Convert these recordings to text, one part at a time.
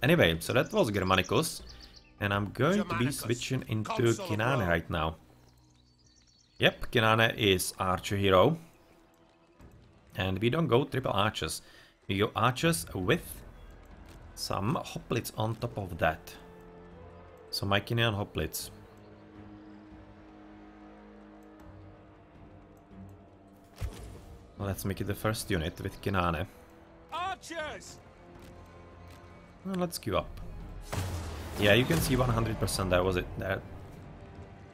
Anyway, so that was Germanicus. And I'm going to be switching into Cynane right now. Yep, Cynane is archer hero. And we don't go triple archers. We go archers with some hoplites on top of that. So Mycenaean hoplites. Let's make it the first unit with Cynane. Archers! Well, let's queue up. Yeah, you can see 100% that was it.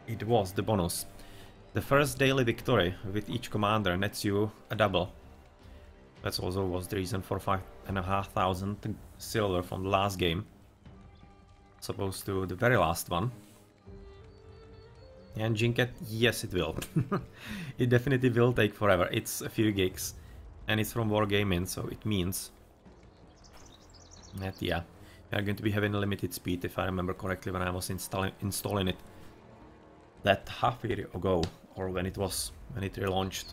It was the bonus. The first daily victory with each commander nets you a double. That also was the reason for 5,500 silver from the last game. As opposed to the very last one. And Jinket, yes it will. It definitely will take forever. It's a few gigs. And it's from Wargaming, so it means that, yeah, we are going to be having a limited speed, if I remember correctly, when I was installing it that half a year ago, or when it relaunched.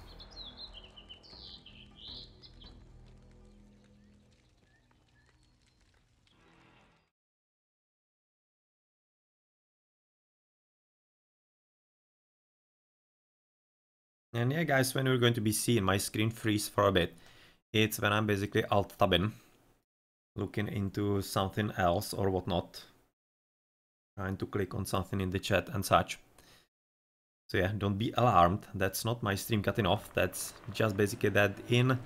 And yeah, guys, when you're going to be seeing my screen freeze for a bit, it's when I'm basically alt-tabbing, looking into something else or whatnot, trying to click on something in the chat and such. So yeah, don't be alarmed, that's not my stream cutting off, that's just basically that in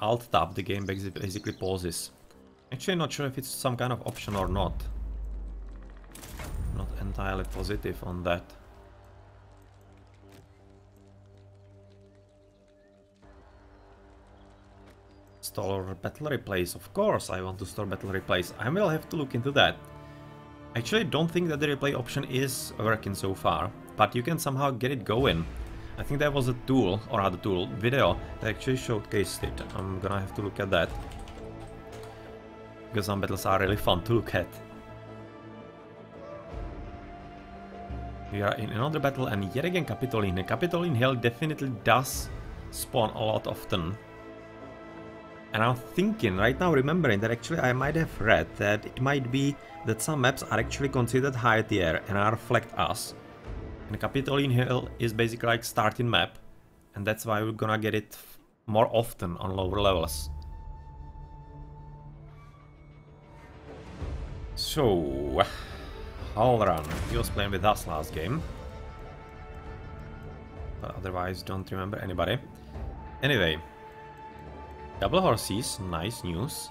alt-tab the game basically pauses. Actually not sure if it's some kind of option or not. Not entirely positive on that. Store battle replays, of course I want to store battle replays. I will have to look into that. Actually don't think that the replay option is working so far, but you can somehow get it going. I think there was a tool, or other tool, video, that actually showcased it. I'm gonna have to look at that. Because some battles are really fun to look at. We are in another battle and yet again Capitoline. Capitoline Hill definitely does spawn a lot often. And I'm thinking right now, remembering that actually I might have read that it might be that some maps are actually considered high tier and are flagged as. And Capitoline Hill is basically like starting map, and that's why we're gonna get it more often on lower levels. So, Halran, he was playing with us last game. But otherwise don't remember anybody. Anyway. Double horses, nice news.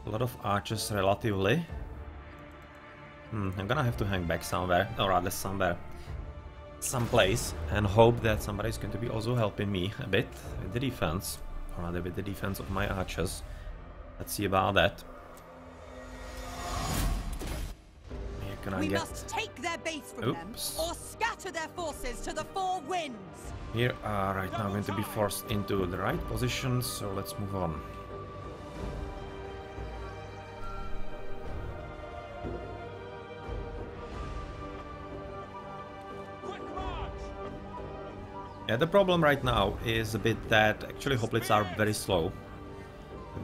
A lot of archers relatively. I'm gonna have to hang back somewhere, or rather someplace, and hope that somebody's going to be also helping me a bit with the defense, or rather with the defense of my archers. Let's see about that. We must take their base from them, or scatter their forces to the four winds. Here are right now going to be forced into the right position, so let's move on. Yeah, the problem right now is a bit that actually hoplites are very slow.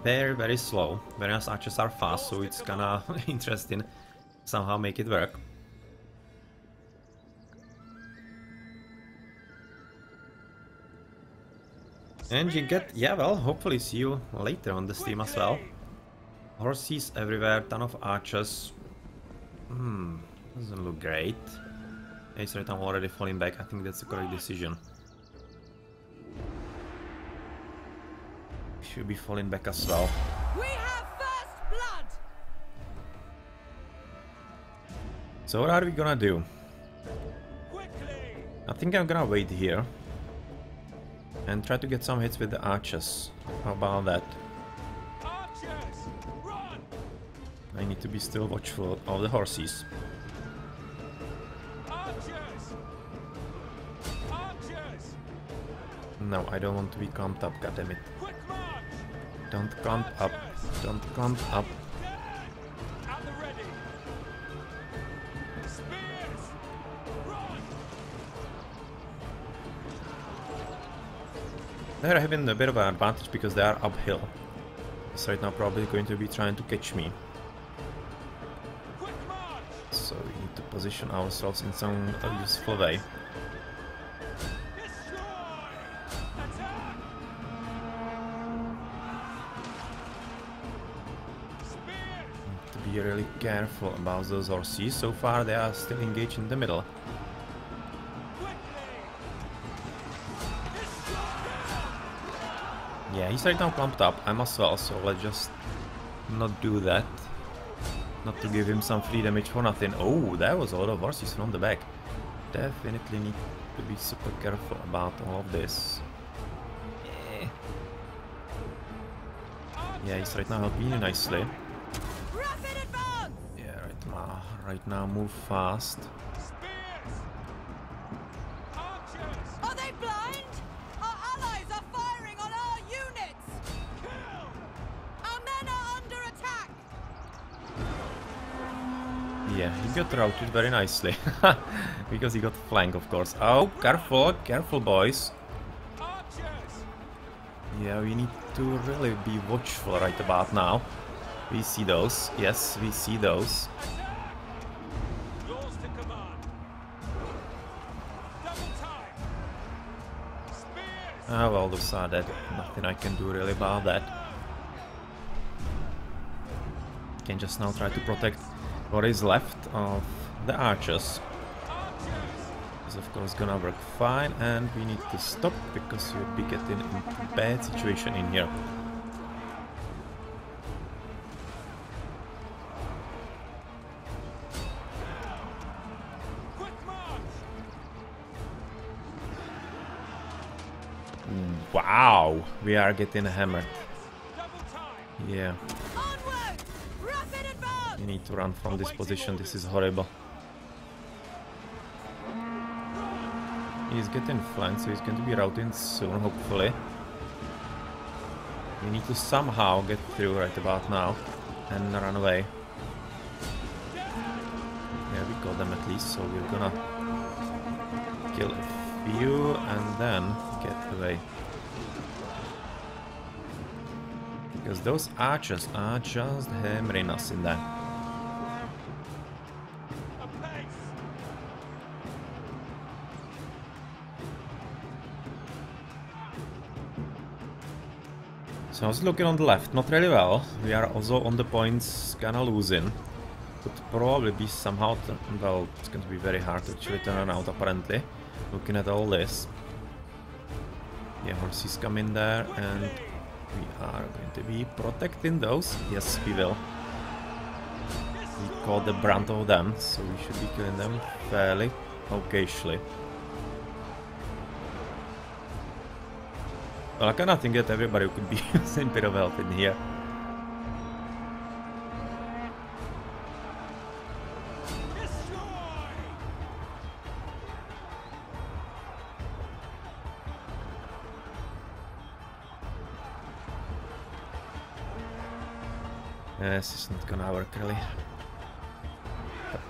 Very slow, whereas archers are fast, so it's kinda interesting somehow make it work. And you get, yeah, well, hopefully see you later on the stream as well. Horses everywhere, ton of archers. Doesn't look great. Ace right, I'm already falling back. I think that's the correct decision. Should be falling back as well. We have first blood. So what are we gonna do? I think I'm gonna wait here and try to get some hits with the archers. How about that? Archers, run! I need to be still watchful of the horses. Archers! Archers! No, I don't want to be clumped up, goddammit. Quick march! Don't clump up. Don't clump up. At the ready! Spears! Run! They're having a bit of an advantage because they are uphill. So right now probably going to be trying to catch me. So we need to position ourselves in some useful way. Need to be really careful about those horses. So far they are still engaged in the middle. Yeah, he's right now clumped up. I'm as well, so let's just not do that. Not to give him some free damage for nothing. Oh, that was a lot of horses from the back. Definitely need to be super careful about all of this. Yeah, he's right now helping you nicely. Yeah, right now move fast. Are they blind? Our allies are firing on our units! Our men are under attack! Yeah, he got routed very nicely. Because he got flanked, of course. Oh, careful, careful, boys. Yeah, we need to really be watchful right about now. We see those. Yes, we see those. Ah, well, those are dead. Nothing I can do really about that. Can just now try to protect what is left of the archers. This is of course gonna work fine, and we need to stop because you'll be getting into a bad situation in here. Wow, we are getting hammered. Yeah. We need to run from this position. This is horrible. He's getting flanked, so he's going to be routing soon, hopefully. We need to somehow get through right about now and run away. Yeah, we got them at least, so we're gonna kill a few and then get away. Because those archers are just hammering us in there. So I was looking on the left, not really well. We are also on the points kinda losing. Could probably be somehow, well, it's going to be very hard to actually turn around apparently. Looking at all this. Yeah, horses come in there and we are going to be protecting those. Yes, we will. We caught the brunt of them, so we should be killing them fairly occasionally. Well, I kinda think that everybody could be using a bit of help in here. This is not gonna work really.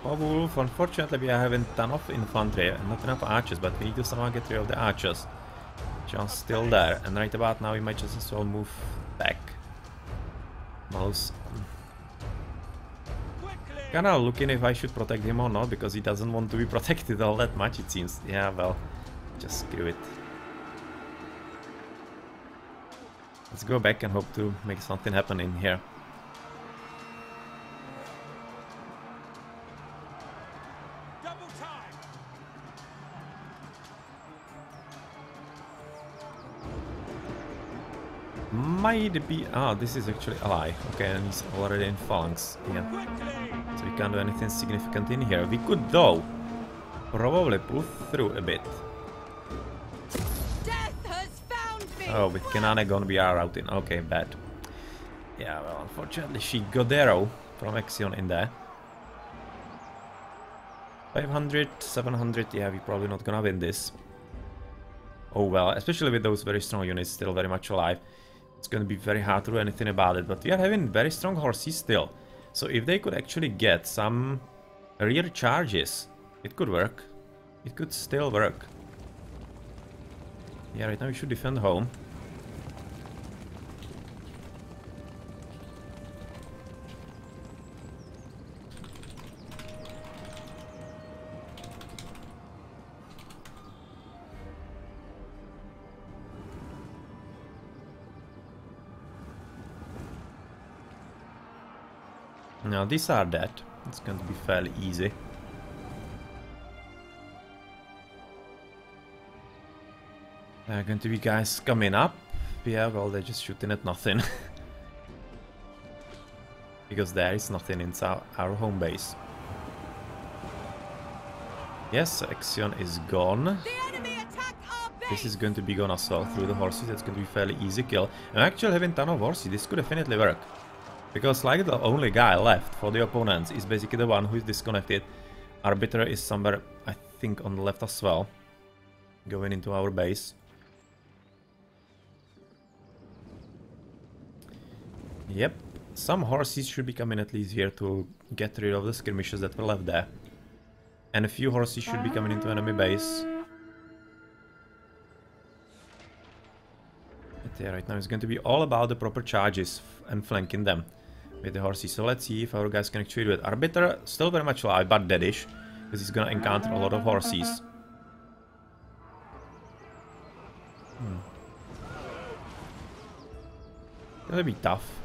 But Wolf, unfortunately we haven't enough infantry and not enough archers, but we need to somehow get rid of the archers. Just still there, and right about now we might just as well move back. Mouse. Kinda looking if I should protect him or not, because he doesn't want to be protected all that much it seems. Yeah, well, just screw it. Let's go back and hope to make something happen in here. Might be... ah, this is actually ally. Okay, and he's already in phalanx. Yeah. So we can't do anything significant in here. We could, though, probably pull through a bit. Death has found me. Oh, with Cynane we are routing. Okay, bad. Yeah, well, unfortunately she got the arrow from Exion in there. 500, 700, yeah, we're probably not gonna win this. Oh well, especially with those very strong units still very much alive. It's gonna be very hard to do anything about it, but we are having very strong horses still. So if they could actually get some rear charges, it could work. It could still work. Yeah, right now we should defend home. Now these are dead. It's going to be fairly easy. There are going to be guys coming up. Yeah, well, they're just shooting at nothing. Because there is nothing inside our home base. Yes, Axion is gone. The enemy attack our base. This is going to be gone as well through the horses. That's going to be fairly easy kill. And actually having a ton of horses, this could definitely work. Because like the only guy left for the opponents is basically the one who is disconnected. Arbiter is somewhere, I think, on the left as well. Going into our base. Yep, some horses should be coming at least here to get rid of the skirmishes that were left there. And a few horses should be coming into enemy base. But yeah, right now it's going to be all about the proper charges and flanking them with the horses. So let's see if our guys can actually do it. Arbiter still very much alive, but deadish, because he's gonna encounter a lot of horses. Gonna be tough.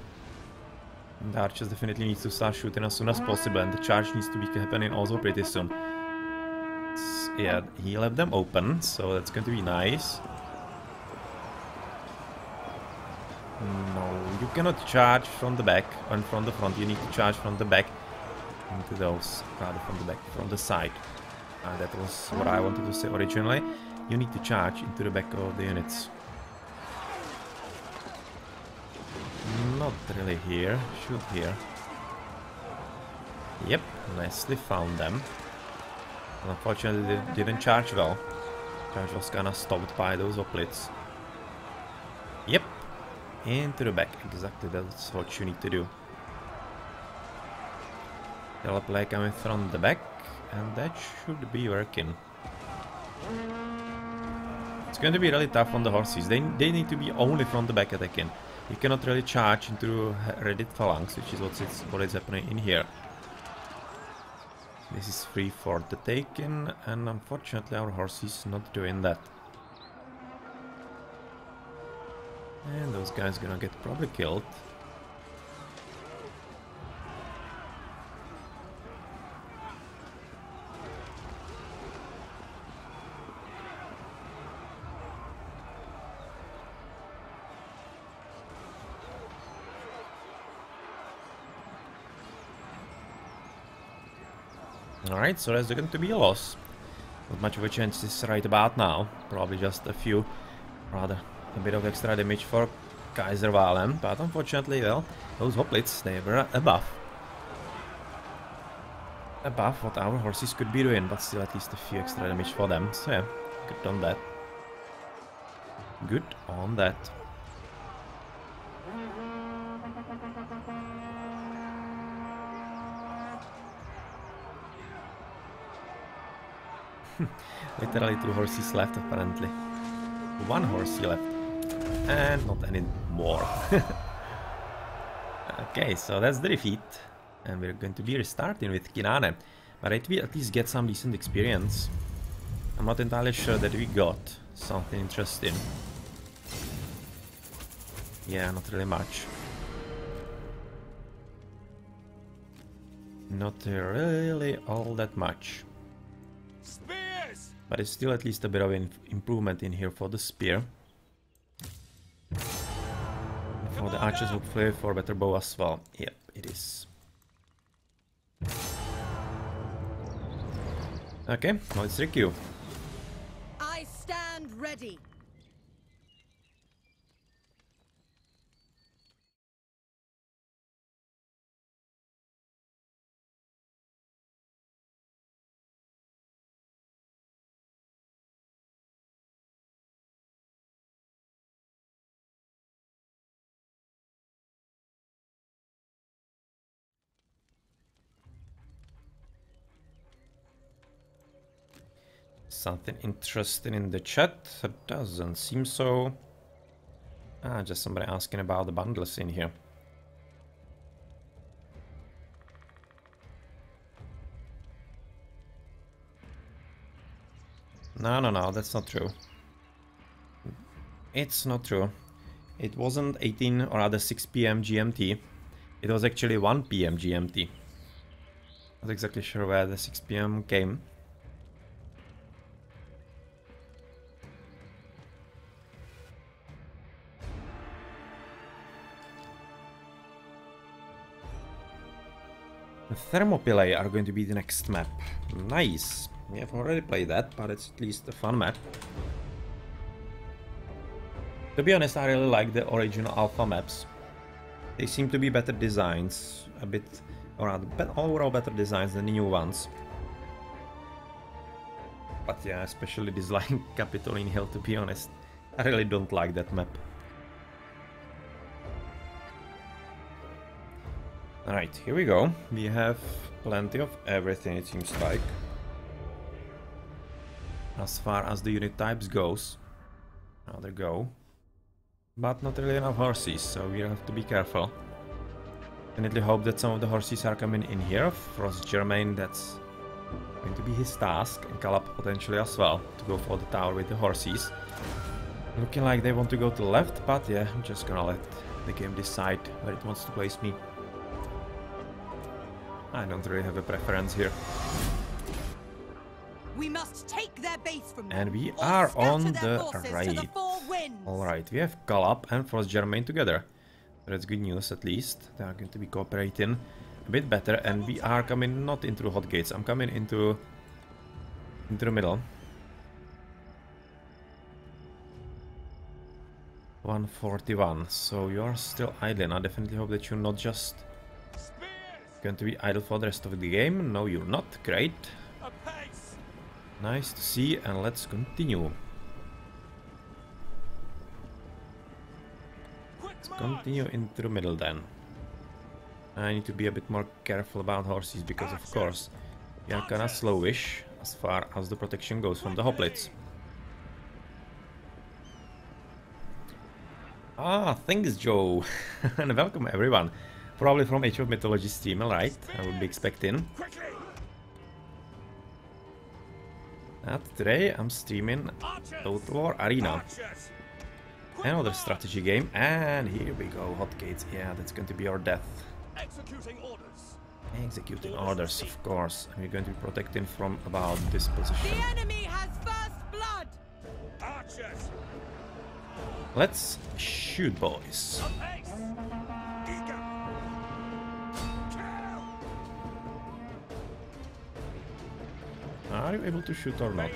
And the archers definitely needs to start shooting as soon as possible, and the charge needs to be happening also pretty soon. Yeah, he left them open, so that's going to be nice. No, you cannot charge from the back and from the front. You need to charge from the back into those, rather from the back, from the side. That was what I wanted to say originally. You need to charge into the back of the units. Not really here. Shoot here. Yep, nicely found them. Unfortunately, they didn't charge well. Charge was kinda stopped by those hoplites. Yep, into the back. Exactly, that's what you need to do. Thermopylae coming from the back, and that should be working. It's going to be really tough on the horses. They need to be only from the back attacking. You cannot really charge into Reddit phalanx, which is what is happening in here. This is free for the taking, and unfortunately our horse is not doing that. And those guys gonna get probably killed. Alright, so there's going to be a loss. Not much of a chance is right about now. Probably just a few, rather a bit of extra damage for Kaiser Valen. But unfortunately, well, those hoplites, they were above what our horses could be doing, but still at least a few extra damage for them. So yeah, good on that. Good on that. Literally 2 horses left apparently. 1 horse left. And not any more. Okay, so that's the defeat. And we're going to be restarting with Cynane. But we at least get some decent experience. I'm not entirely sure that we got something interesting. Yeah, not really much. Not really all that much. Spears! But it's still at least a bit of an improvement in here for the spear. For the archers, hopefully for better bow as well. Yep, it is. Okay, now it's Rikyu. I stand ready. Something interesting in the chat? It doesn't seem so. Ah, just somebody asking about the bundles in here. No, that's not true. It's not true. It wasn't 18 or rather 6 PM GMT It was actually 1 PM GMT. Not exactly sure where the 6 PM came. The Thermopylae are going to be the next map. Nice. We have already played that, but it's at least a fun map. To be honest, I really like the original alpha maps. They seem to be better designs, a bit, or rather, overall better designs than the new ones. But yeah, I especially dislike Capitoline Hill, to be honest. I really don't like that map. Alright, here we go. We have plenty of everything, it seems like. As far as the unit types goes. Now they go. But not really enough horses, so we have to be careful. Definitely hope that some of the horses are coming in here. Frost Germain, that's going to be his task. And Calab potentially as well, to go for the tower with the horses. Looking like they want to go to the left, but yeah, I'm just gonna let the game decide where it wants to place me. I don't really have a preference here. We must take their base from them, And we or are scatter on their the forces to right. the four winds. Alright, we have Calab and Frost Germain together. That's good news at least. They are going to be cooperating a bit better, and we are coming not into hot gates. I'm coming into the middle. 141. So you are still idling. I definitely hope that you're not just going to be idle for the rest of the game. No, you're not. Great. Nice to see, and let's continue. Let's continue into the middle then. I need to be a bit more careful about horses because, of course, we are kinda slowish as far as the protection goes from the hoplites. Ah, thanks, Joe, and welcome everyone. Probably from Age of Mythology stream, alright? I would be expecting. Today I'm streaming Total War Arena. Another strategy game, and here we go, hot gates. Yeah, that's going to be our death. Executing orders, of course. And we're going to be protecting from about this position. The enemy has first blood. Archers. Let's shoot, boys. Are you able to shoot or not?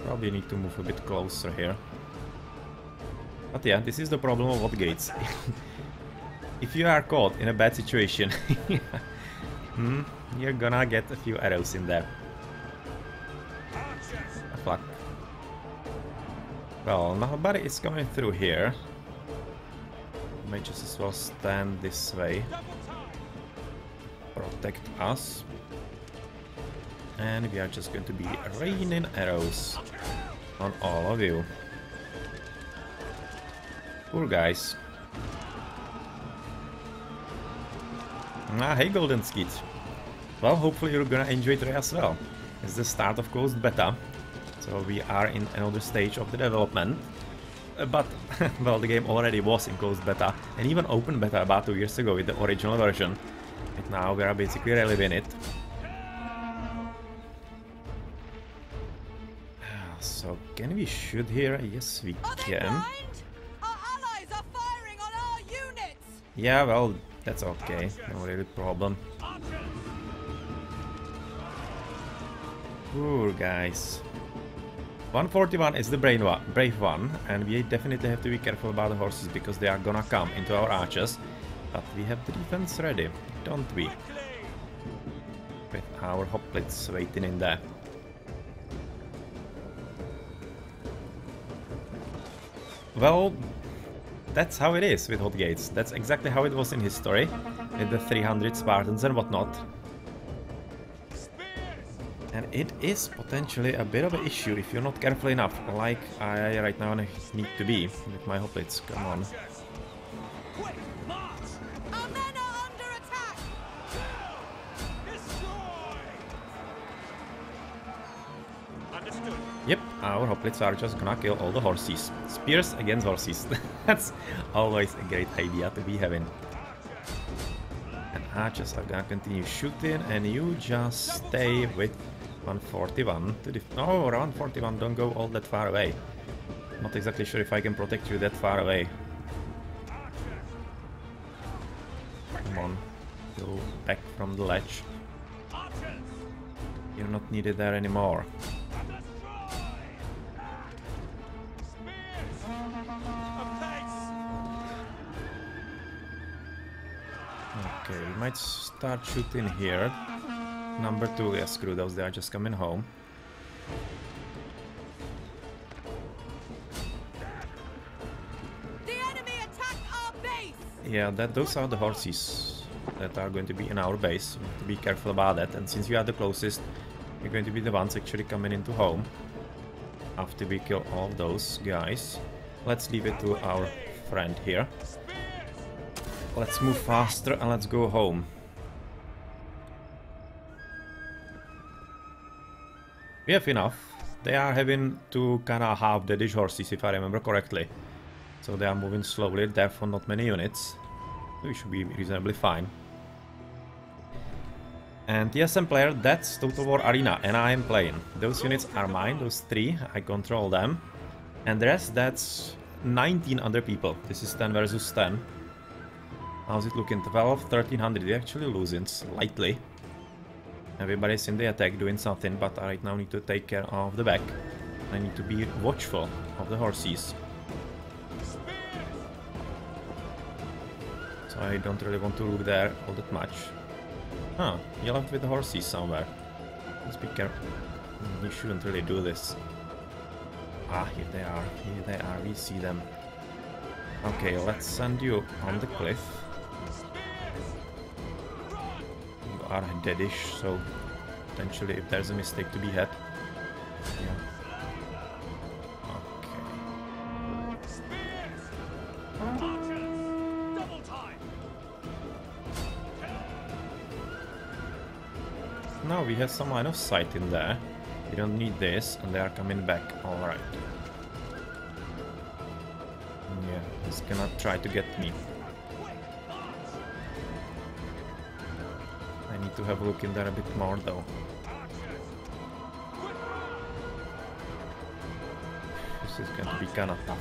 Probably need to move a bit closer here. But yeah, this is the problem of hot gates. If you are caught in a bad situation, you're gonna get a few arrows in there. Ah, fuck. Well, nobody is coming through here. May just as well stand this way. Protect us. And we are just going to be raining arrows on all of you. Poor guys. Ah, hey Golden Skid. Well, hopefully you're gonna enjoy today as well. It's the start of closed beta, so we are in another stage of the development. But, well, the game already was in closed beta, and even open beta about 2 years ago with the original version. But now we are basically reliving it. So, can we shoot here? Yes, we can. Our allies are firing on our units. Yeah, well, that's okay. No really problem. Poor guys. 141 is the brave one, and we definitely have to be careful about the horses because they are gonna come into our archers. But we have the defense ready, don't we? With our hoplites waiting in there. Well, that's how it is with hot gates. That's exactly how it was in history, with the 300 Spartans and whatnot. And it is potentially a bit of an issue if you're not careful enough, like I right now need to be with my hoplites. Come on. Our men are under attack. Yep, our hoplites are just gonna kill all the horses. Spears against horses. That's always a great idea to be having. Archers are gonna continue shooting, and you just stay with 141 to the... No, 141, don't go all that far away. Not exactly sure if I can protect you that far away. Come on, go back from the ledge. You're not needed there anymore. Okay, we might start shooting here. Number 2, yeah, screw those, they are just coming home. The enemy attacked our base. Yeah, those are the horses that are going to be in our base. We have to be careful about that, and since you are the closest, you're going to be the ones actually coming into home after we kill all those guys. Let's leave it to our friend here. Let's move faster and let's go home. We have enough. They are having to kinda halve the dish horses if I remember correctly. So they are moving slowly, therefore not many units. We should be reasonably fine. And TSM player, that's Total War Arena, and I am playing. Those units are mine, those 3, I control them. And the rest, that's 19 other people. This is 10 versus 10. How's it looking? 12, 1300, we're actually losing slightly. Everybody's in the attack doing something, but I right now need to take care of the back. I need to be watchful of the horses. So I don't really want to look there all that much. Huh, you left with the horses somewhere. Let's be careful. You shouldn't really do this. Ah, here they are, we see them. Okay, let's send you on the cliff. You are deadish, so potentially if there's a mistake to be had. Yeah. Now we have some line of sight in there. We don't need this, and they are coming back. Alright. Yeah, he's gonna try to get me. I need to have a look in there a bit more though. This is going to be kinda tough.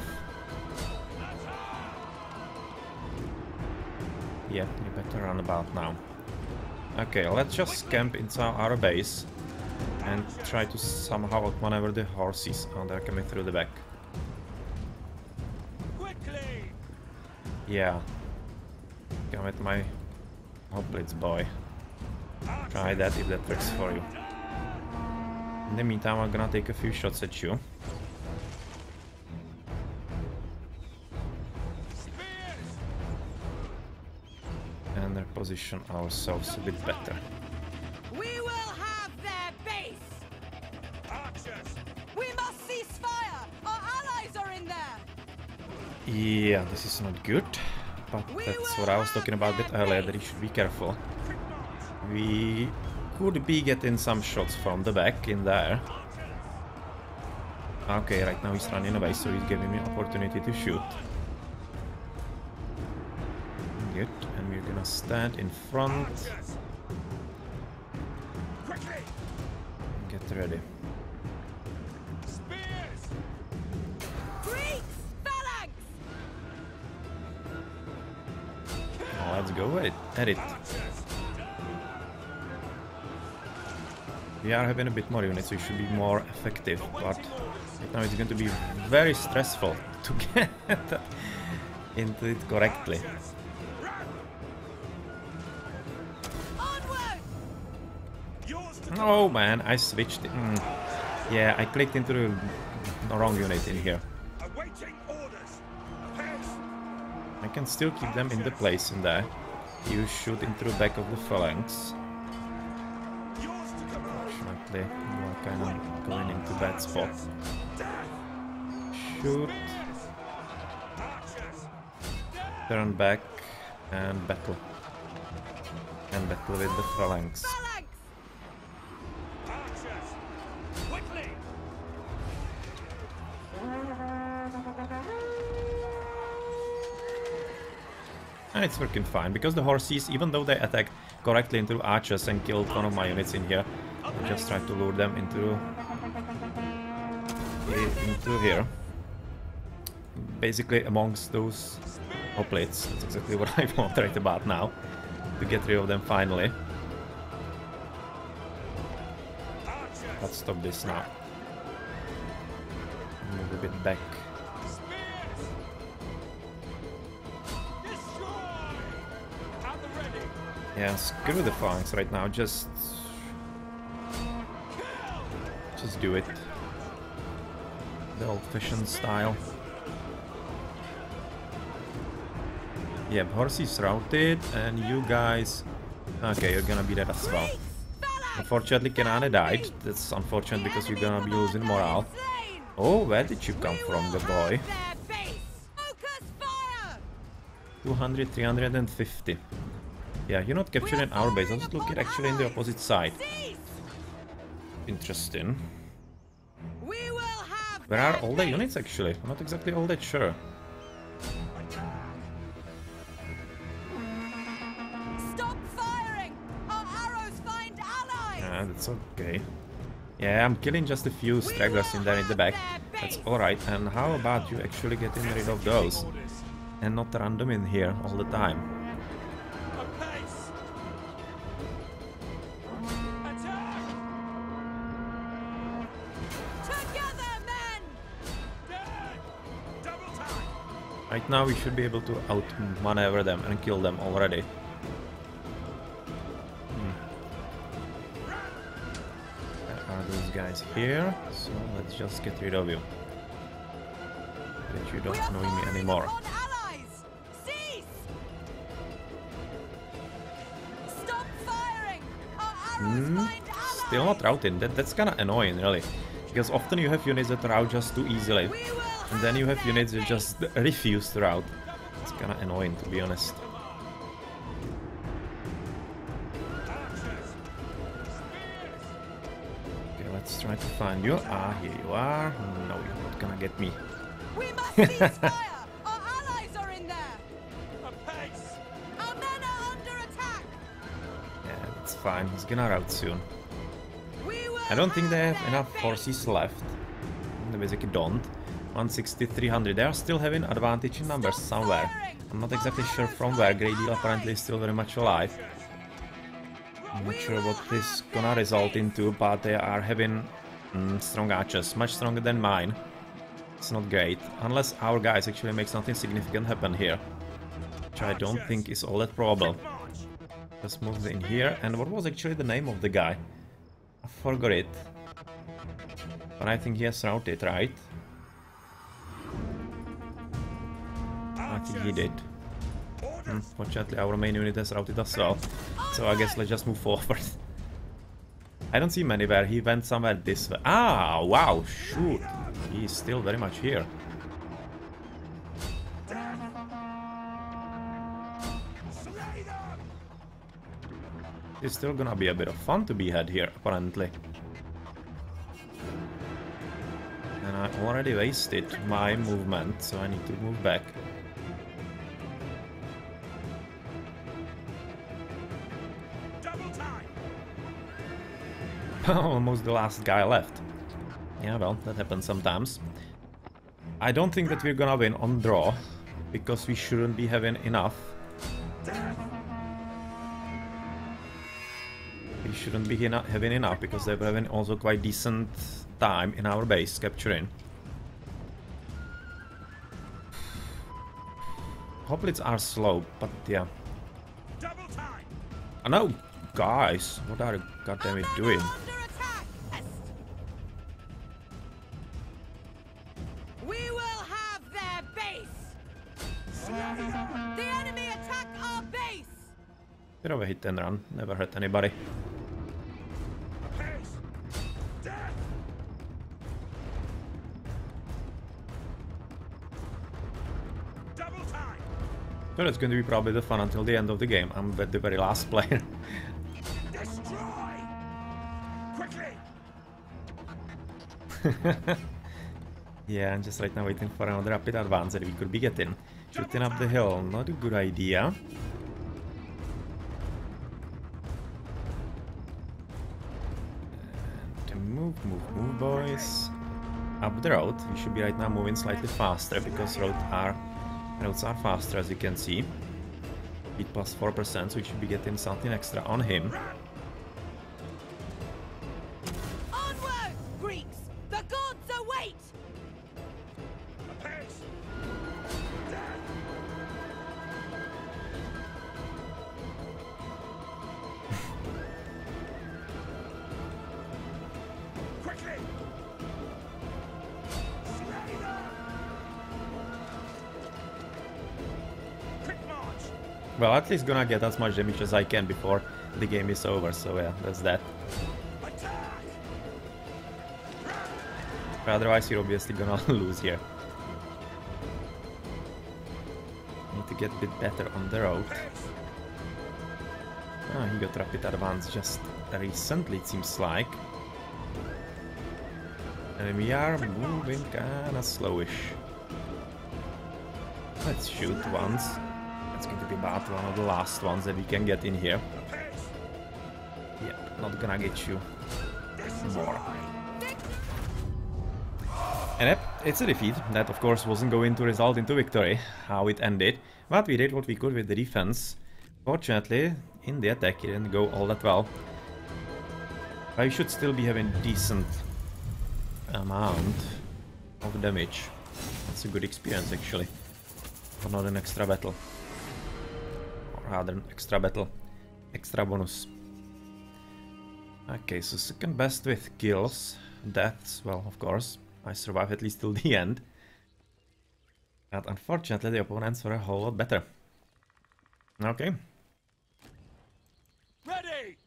Yeah, you better run about now. Okay, let's just camp inside our base and try to somehow maneuver the horses. Oh, they're coming through the back. Yeah. Come at my hoplitz, boy. Try that if that works for you. In the meantime, I'm gonna take a few shots at you. And reposition ourselves a bit better. We will have their base. Archers! We must cease fire. Our allies are in there. Yeah, this is not good. But that's what I was talking about a bit earlier, that you should be careful. We could be getting some shots from the back in there. Okay, right now he's running away, so he's giving me an opportunity to shoot. Good, and we're gonna stand in front. Get ready. Greeks, phalanx. Now let's go at it. We are having a bit more units, so we should be more effective, but right now it's going to be very stressful to get into it correctly. Oh man, I switched. Yeah, I clicked into the wrong unit in here. I can still keep them in the place in there. You shoot into the back of the phalanx. Unfortunately, you are kind of going into bad spot. Shoot. Turn back and battle. And battle with the phalanx. And it's working fine, because the horses, even though they attack, correctly into archers and killed one of my units in here. I just tried to lure them into here. Basically amongst those hoplites. That's exactly what I want right about now. To get rid of them finally. Let's stop this now. Move a bit back. Yeah, screw the phalanx right now. Just do it. The old-fashioned style. Yeah, horses routed, and you guys... Okay, you're gonna be dead as well. Unfortunately, Cynane died. That's unfortunate because you're gonna be losing morale. Oh, where did you come from, good boy? 200, 350. Yeah, you're not capturing our base. Let's look at actually in the opposite side. Interesting. Where are all the units actually? I'm not exactly all that sure. Stop firing! Our arrows find allies! Yeah, that's okay. Yeah, I'm killing just a few stragglers in there in the back. That's alright. And how about you actually getting rid of those? And not run them in here all the time. Right now we should be able to outmaneuver them and kill them already. There are those guys here, so let's just get rid of you. That you don't annoy me anymore. Still not routing. That's kinda annoying, really. Because often you have units that route just too easily. And then you have units that just refuse to route. It's kinda annoying, to be honest. Okay, let's try to find you. Ah, here you are. No, you're not gonna get me. We must cease fire! Our allies are in there! Our men are under attack! Yeah, that's fine. He's gonna route soon. I don't think they have enough forces left. They basically don't. 160, 300. They are still having advantage in numbers somewhere. I'm not exactly sure from where. Great Deal apparently is still very much alive. I'm not sure what this is gonna result into, but they are having strong archers. Much stronger than mine. It's not great. Unless our guys actually make something significant happen here. Which I don't think is all that probable. Just move in here. And what was actually the name of the guy? I forgot it. But I think he has routed, right? I think he did. Fortunately, our main unit has routed as well. So I guess let's just move forward. I don't see him anywhere. He went somewhere this way. Ah, wow, shoot. He's still very much here. It's still gonna be a bit of fun to be had here, apparently. And I already wasted my movement, so I need to move back. Almost the last guy left. Yeah, well, that happens sometimes. I don't think that we're gonna win on draw, because we shouldn't be having enough. We shouldn't be having enough, because they're having also quite decent time in our base capturing. Hoplites are slow, but yeah. Oh, no, guys, what are you goddamn doing? We will have their base. The enemy attack our base. Bit of a hit and run, never hurt anybody. So that's going to be probably the fun until the end of the game. I'm the very last player. Destroy! Quickly! Yeah, I'm just right now waiting for another rapid advance that we could be getting. Shooting up the hill, not a good idea. move, boys. Up the road. We should be right now moving slightly faster because roads are faster, as you can see. Speed plus 4%, so we should be getting something extra on him. Onward, Greeks! The gods await! Apace! Quickly! Slay them! Quick march! Well, at least gonna get as much damage as I can before the game is over, so yeah, that's that. Attack! But otherwise, you're obviously gonna lose here. Need to get a bit better on the road. Ah, he got rapid advance just recently, it seems like. And we are moving kinda slowish. Let's shoot once. It's going to be about one of the last ones that we can get in here. Yep, not gonna get you more. And yep, it's a defeat. That of course wasn't going to result into victory, how it ended. But we did what we could with the defense. Fortunately, in the attack it didn't go all that well. But we should still be having decent amount of damage. That's a good experience actually. For not an extra battle. Or rather an extra battle. Extra bonus. Okay, so second best with kills. Deaths, well, of course. I survived at least till the end. But unfortunately the opponents were a whole lot better. Okay. Ready!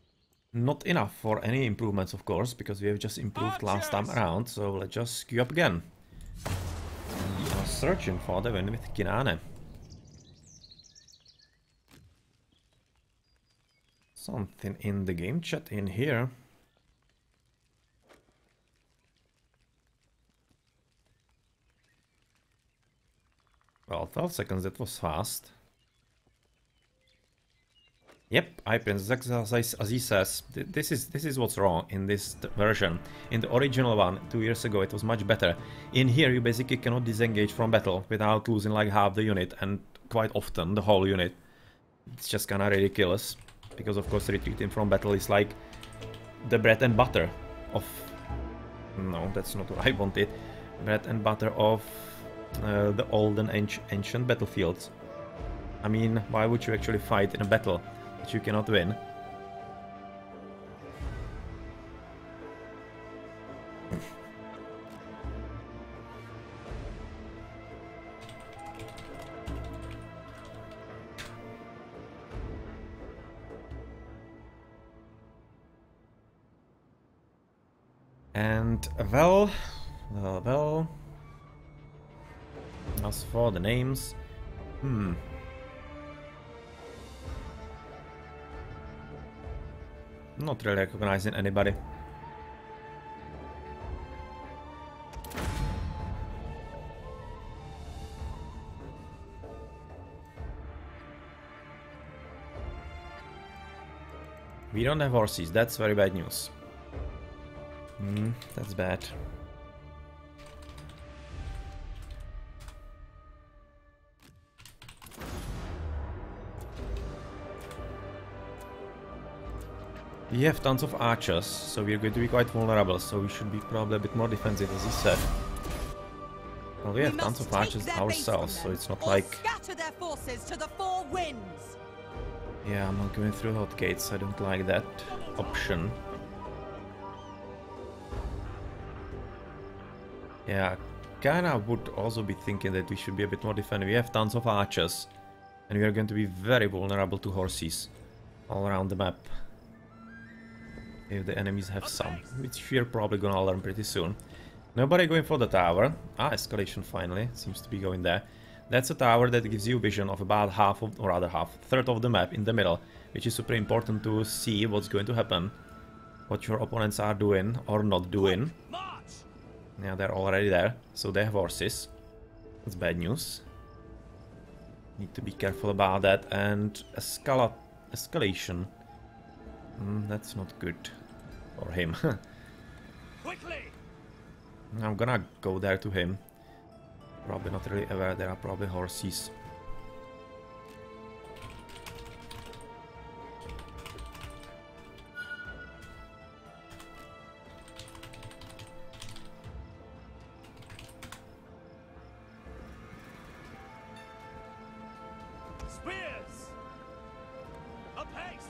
Not enough for any improvements, of course, because we have just improved last time around, so let's just queue up again. We are searching for the win with Cynane. Something in the game chat in here. Well, 12 seconds, that was fast. Yep, Prince, as he says, this is what's wrong in this version. In the original one, 2 years ago, it was much better. In here, you basically cannot disengage from battle without losing like half the unit, and quite often the whole unit. It's just kinda ridiculous, because of course retreating from battle is like the bread and butter of... No, that's not what I wanted. Bread and butter of the old and ancient battlefields. I mean, why would you actually fight in a battle that you cannot win? And well, as for the names, not really recognizing anybody. We don't have horses, that's very bad news. That's bad. We have tons of archers, so we're going to be quite vulnerable, so we should be probably a bit more defensive, as he said. Well, we have tons of archers ourselves, so it's not like... Scatter their forces to the four winds. Yeah, I'm not going through hot gates, I don't like that option. Yeah, kinda would also be thinking that we should be a bit more defensive. We have tons of archers, and we are going to be very vulnerable to horses all around the map. If the enemies have some, which we're probably gonna learn pretty soon. Nobody going for the tower. Ah, escalation finally seems to be going there. That's a tower that gives you vision of about half of, or rather half, third of the map in the middle, which is super important to see what's going to happen, what your opponents are doing or not doing. Yeah, they're already there, so they have horses. That's bad news. Need to be careful about that. And escalation. That's not good for him. Quickly! I'm gonna go there to him. Probably not really aware there are probably horses. Spears! Apace!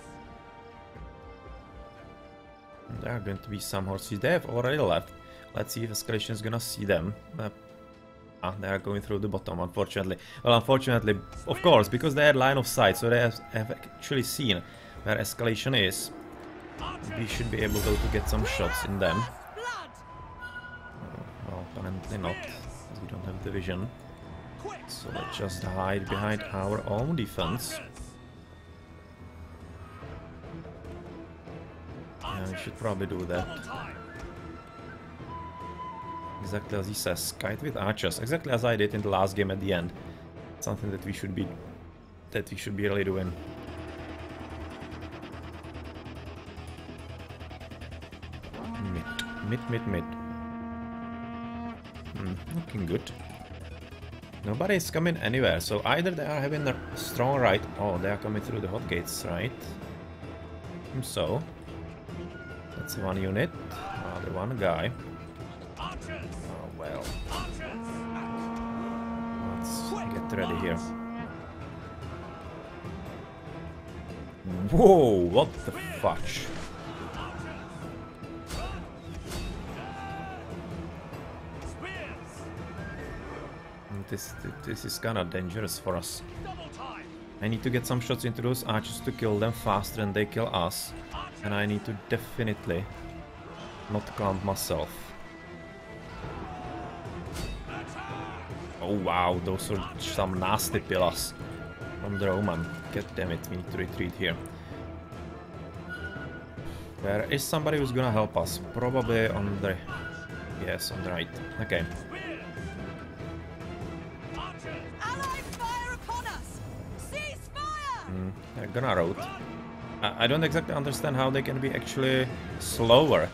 There are going to be some horses. They have already left. Let's see if escalation is gonna see them. They are going through the bottom, unfortunately. Well, unfortunately, of course, because they had line of sight, so they have actually seen where escalation is. We should be able to get some shots in them. Well, apparently not, because we don't have the vision. So let's just hide behind our own defense. Yeah, we should probably do that. Exactly as he says, kite with archers, exactly as I did in the last game at the end. Something that we should be really doing. Mid. Looking good. Nobody is coming anywhere, so either they are having a strong right. Oh, they are coming through the hot gates, right? So that's one unit, the one guy. Oh well. Let's get ready here. Whoa! What the fudge? This is kinda dangerous for us. I need to get some shots into those archers to kill them faster than they kill us. And I need to definitely not clamp myself. Oh wow, those are some nasty pillars from the Roman. God damn it, we need to retreat here. There is somebody who's gonna help us. Probably on the... yes, on the right. Okay. They're gonna rout. I don't exactly understand how they can be actually slower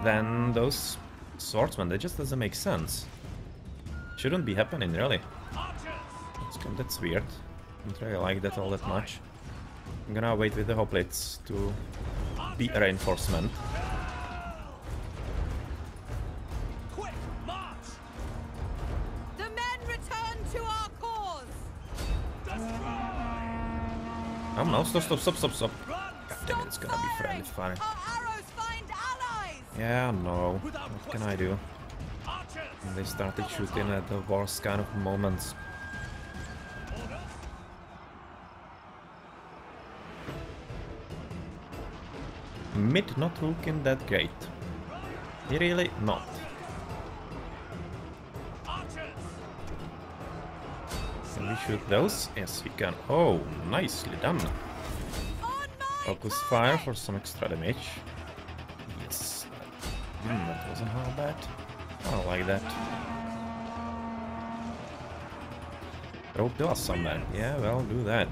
than those swordsmen. That just doesn't make sense. Shouldn't be happening, really. That's weird. Don't really like that all that much. I'm gonna wait with the hoplites to be a reinforcement. Oh no, stop. God damn it, it's gonna be friendly fire. Yeah, no. What can I do? And they started shooting at the worst kind of moments. Mid not looking that great. Really not. Can we shoot those? Yes, we can. Oh, nicely done. Focus fire for some extra damage. Yes. That wasn't how bad. I don't like that. Throw pillars somewhere. Yeah, well, do that.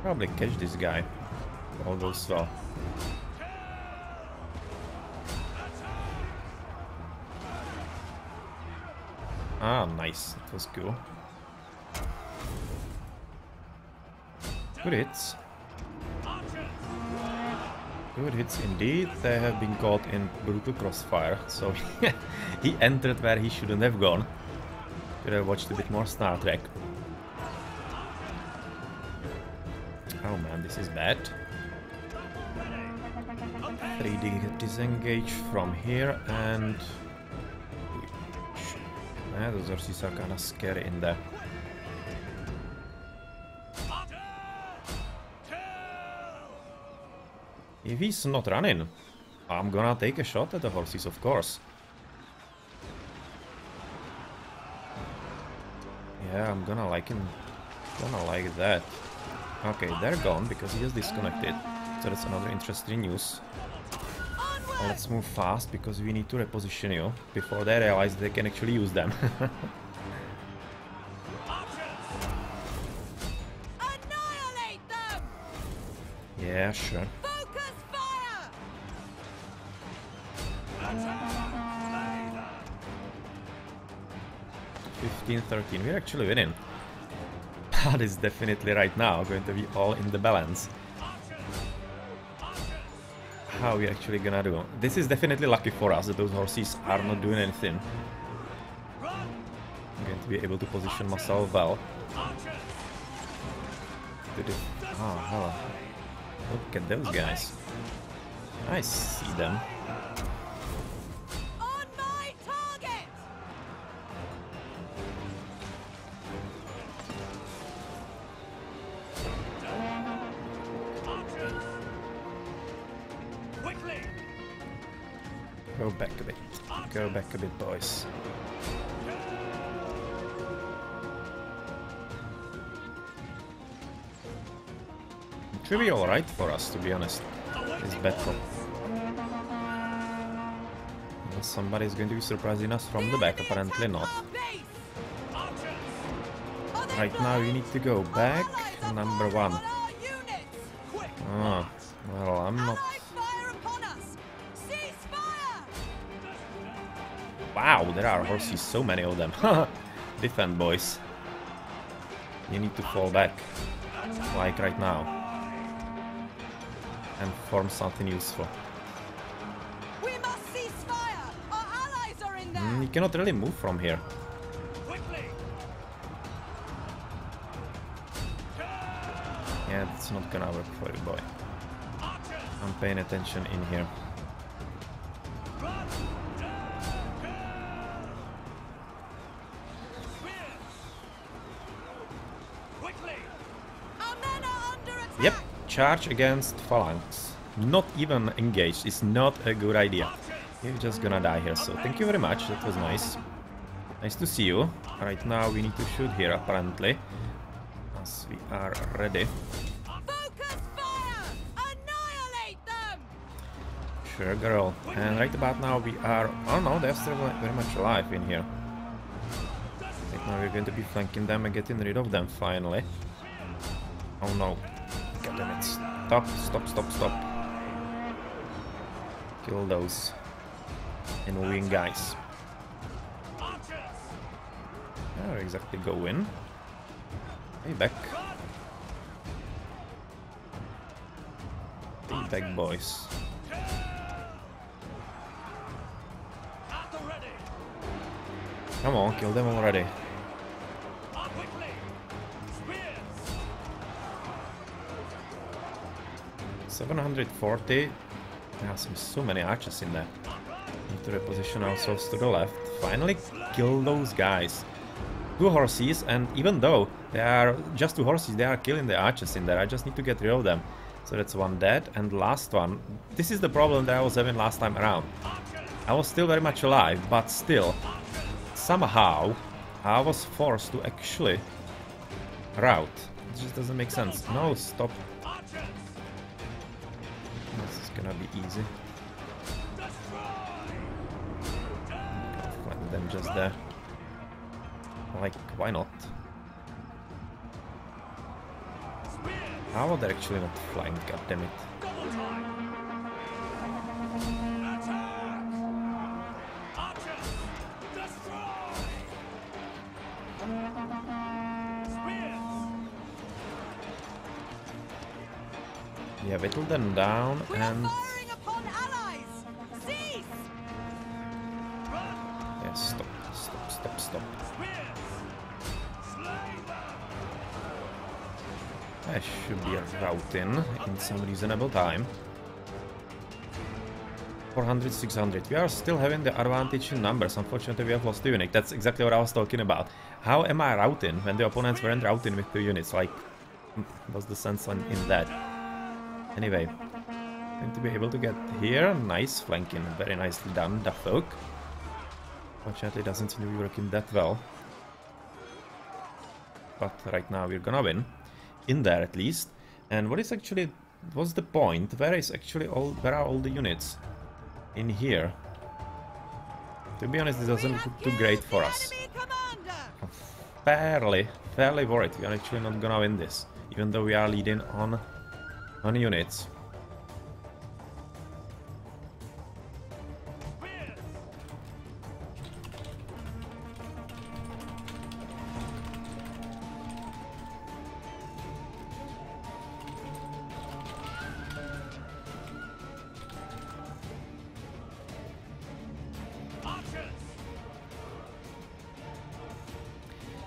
Probably catch this guy. All goes well. Ah, nice. That was cool. Good hits. Good hits indeed. They have been caught in brutal crossfire, so he entered where he shouldn't have gone. Could have watched a bit more Star Trek. Oh man, this is bad. 3D disengage from here and... yeah, those horses are kinda scary in there. If he's not running, I'm gonna take a shot at the horses, of course. Yeah, I'm gonna like him. Gonna like that. Okay, they're gone because he is disconnected. So that's another interesting news. Well, let's move fast because we need to reposition you before they realize they can actually use them. Yeah, sure. Focus fire! 15-13. We're actually winning. That is definitely right now going to be all in the balance. How are we actually gonna do? This is definitely lucky for us that those horses are not doing anything. I'm going to be able to position myself well. Oh, hello. Look at those guys. I see them. On my target! Quickly! Go back a bit. Go back a bit, boys. It should be alright for us, to be honest. This battle. Unless somebody's going to be surprising us from the back, apparently not. Right now you need to go back, number one. Ah, well, I'm not... Wow, there are horses, so many of them. Defend, boys. You need to fall back, like right now, and form something useful. We must cease fire. Our allies are in there. You cannot really move from here. Yeah, that's not gonna work for you, boy. I'm paying attention in here. Yep, charge against phalanx. Not even engaged is not a good idea. You're just gonna die here, so thank you very much, that was nice. Nice to see you. Right now we need to shoot here, apparently. As we are ready. Focus fire! Annihilate them! Sure, girl. And right about now we are... Oh no, they're still very much alive in here. Right now we're going to be flanking them and getting rid of them, finally. Oh no. God damn it. Stop, stop, stop, stop. Kill those annoying guys. Where exactly go in? Hey, back. Hey, back, boys. Come on, kill them already. 740. There are so many archers in there. Need to reposition ourselves to the left. Finally kill those guys. 2 horses, and even though they are just 2 horses, they are killing the archers in there. I just need to get rid of them. So that's one dead, and last one. This is the problem that I was having last time around. I was still very much alive, but still, somehow, I was forced to actually rout. It just doesn't make sense. No, stop. This is gonna be easy. Flank them just there. Like, why not? How are they actually not flanked? God damn it. Yeah, whittle them down and... Yeah, stop, stop, stop, stop. I should be routing in some reasonable time. 400, 600. We are still having the advantage in numbers. Unfortunately, we have lost the unit. That's exactly what I was talking about. How am I routing when the opponents weren't routing with 2 units? Like, what's the sense in that? Anyway, going to be able to get here. Nice flanking. Very nicely done, the folk. Fortunately, doesn't seem to be working that well. But right now, we're gonna win. In there at least. And what is actually, what's the point? Where is actually where are all the units? In here. To be honest, this doesn't look too great for us. I'm fairly worried we are actually not gonna win this, even though we are leading on On units.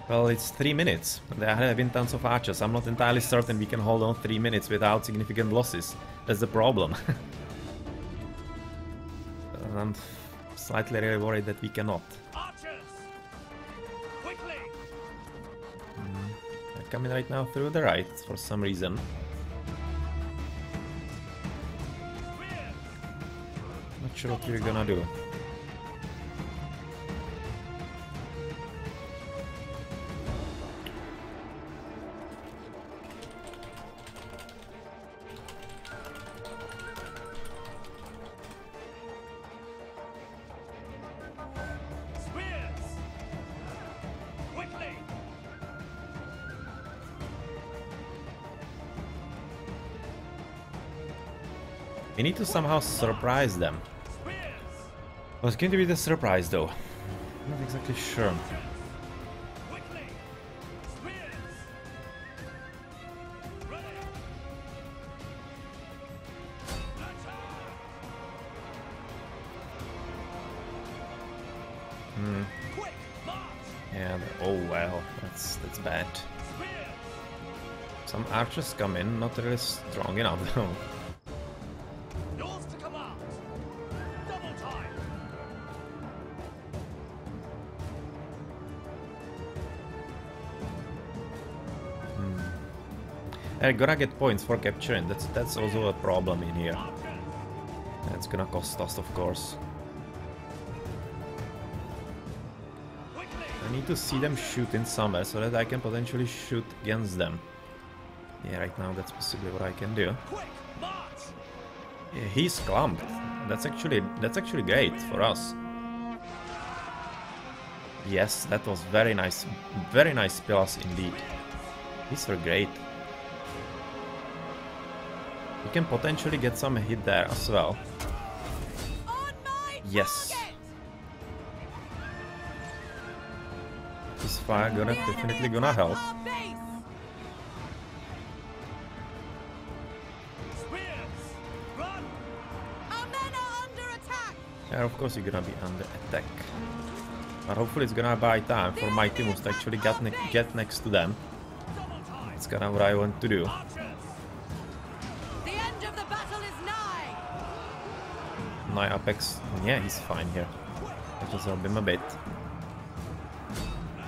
Well, it's 3 minutes. There have been tons of archers. I'm not entirely certain we can hold on 3 minutes without significant losses. That's the problem. I'm slightly really worried that we cannot. Archers! Quickly! They're coming right now through the right for some reason. Not sure what we're gonna do. We need to somehow surprise them. What's going to be the surprise though? I'm not exactly sure. Yeah, oh well, that's bad. Some archers come in, not really strong enough though. They're gonna get points for capturing, that's also a problem in here. That's gonna cost us, of course. I need to see them shoot in somewhere so that I can potentially shoot against them. Yeah, right now that's possibly what I can do. Yeah, he's clumped. That's actually great for us. Yes, that was very nice spells indeed. These were great. We can potentially get some hit there as well. Yes. This fire definitely gonna help. Yeah, of course you're gonna be under attack. But hopefully it's gonna buy time for my teams to actually get next to them. That's kinda what I want to do. My Apex, yeah, he's fine here. I just help him a bit.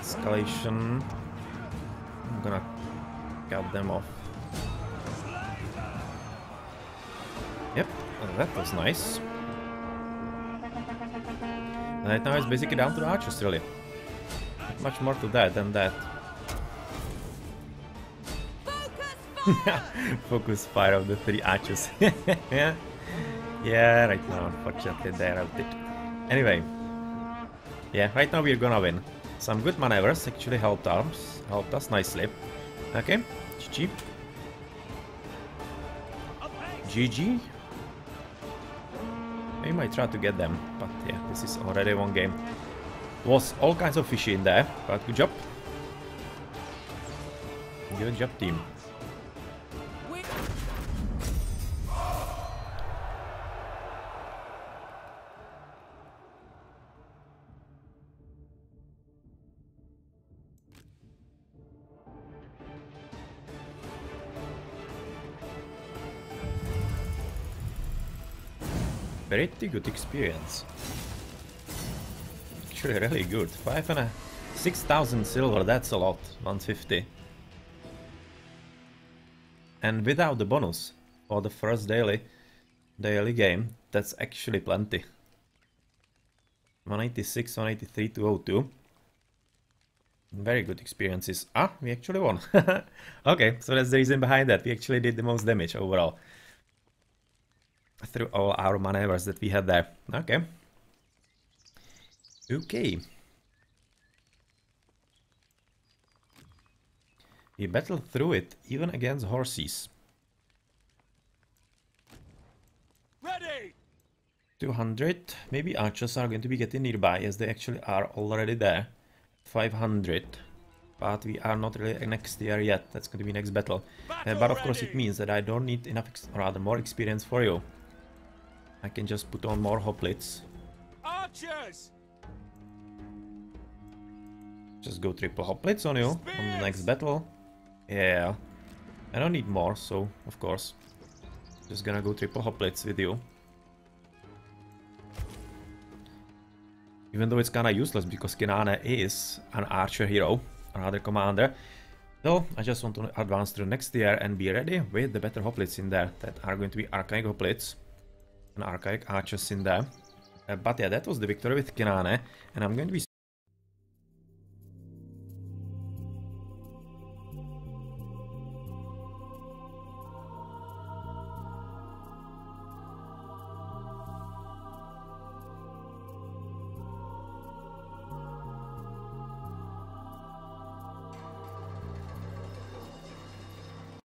Escalation. I'm gonna cut them off. Yep, that was nice. Right now it's basically down to the archers, really. Not much more to that than that. Focus fire of the 3 archers. Yeah. Yeah, right now, unfortunately, they're out it. Anyway, yeah, right now we're gonna win. Some good maneuvers actually helped us nicely. Okay, GG. GG. We might try to get them, but yeah, this is already one game. Was all kinds of fishy in there, but good job. Good job, team. Pretty good experience. Actually really good. 6,000 silver, that's a lot. 150. And without the bonus for the first daily game, that's actually plenty. 186, 183, 202. Very good experiences. Ah, we actually won. Okay, so that's the reason behind that. We actually did the most damage overall. Through all our maneuvers that we had there. Okay. Okay. We battled through it, even against horses. Ready! 200. Maybe archers are going to be getting nearby, as they actually are already there. 500. But we are not really next year yet. That's going to be next battle. But of course it means that I don't need enough, rather more experience for you. I can just put on more hoplites. Archers! Just go triple hoplites on you on the next battle. Yeah. I don't need more, so of course. Just gonna go triple hoplites with you. Even though it's kinda useless because Cynane is an archer hero, another commander. So I just want to advance to the next tier and be ready with the better hoplites in there that are going to be archaic hoplites and archaic archers in there. But yeah, that was the victory with Cynane, and I'm going to be